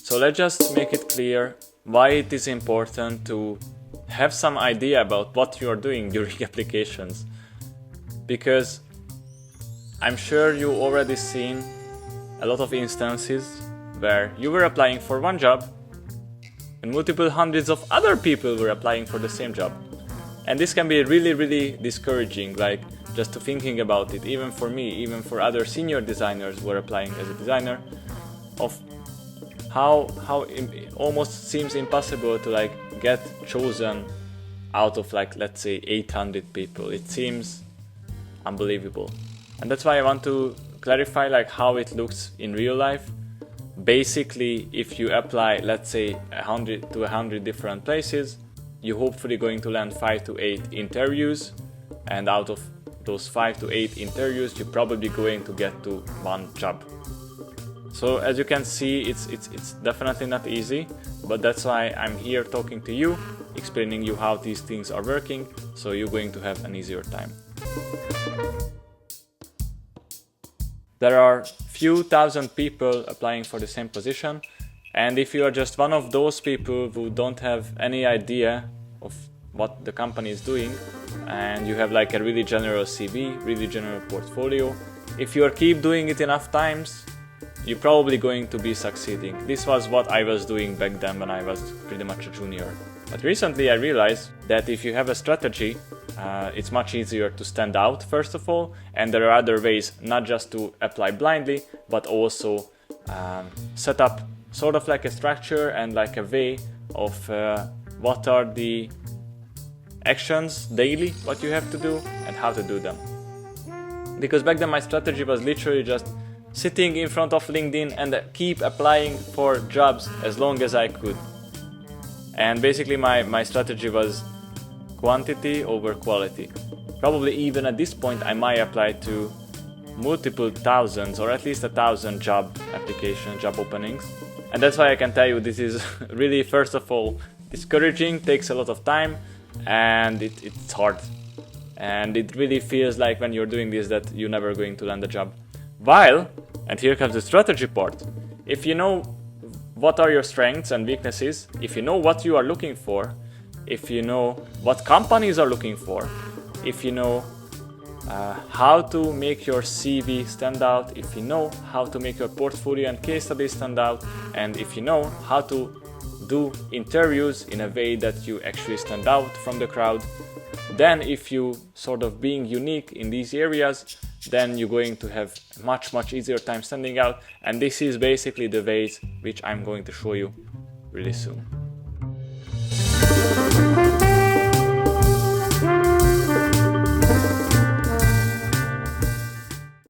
So let's just make it clear why it is important to have some idea about what you are doing during applications. Because I'm sure you already seen a lot of instances where you were applying for one job and multiple hundreds of other people were applying for the same job. And this can be really discouraging, like just to thinking about it, even for me, even for other senior designers who are applying as a designer, of how it almost seems impossible to like get chosen out of like, let's say 800 people. It seems unbelievable. And that's why I want to clarify like how it looks in real life. Basically, if you apply, let's say 100 to 100 different places, you're hopefully going to land 5 to 8 interviews, and out of those 5 to 8 interviews, you're probably going to get to one job. So as you can see, it's definitely not easy, but that's why I'm here talking to you, explaining you how these things are working, so you're going to have an easier time. There are few thousand people applying for the same position, and if you are just one of those people who don't have any idea of what the company is doing, and you have like a really general CV, really general portfolio, if you keep doing it enough times, you're probably going to be succeeding. This was what I was doing back then when I was pretty much a junior. But recently I realized that if you have a strategy, it's much easier to stand out, first of all, and there are other ways, not just to apply blindly, but also set up sort of like a structure and like a way of what are the actions daily, what you have to do and how to do them. Because back then my strategy was literally just sitting in front of LinkedIn and keep applying for jobs as long as I could. And basically my strategy was quantity over quality. Probably even at this point I might apply to multiple thousands or at least 1,000 job applications, job openings. And that's why I can tell you this is really, first of all, discouraging, takes a lot of time, and it's hard. And it really feels like when you're doing this that you're never going to land a job. While, and here comes the strategy part, if you know what are your strengths and weaknesses, if you know what you are looking for, if you know what companies are looking for, if you know how to make your CV stand out, if you know how to make your portfolio and case studies stand out, and if you know how to do interviews in a way that you actually stand out from the crowd, then if you sort of being unique in these areas, then you're going to have much easier time standing out. And this is basically the ways which I'm going to show you really soon.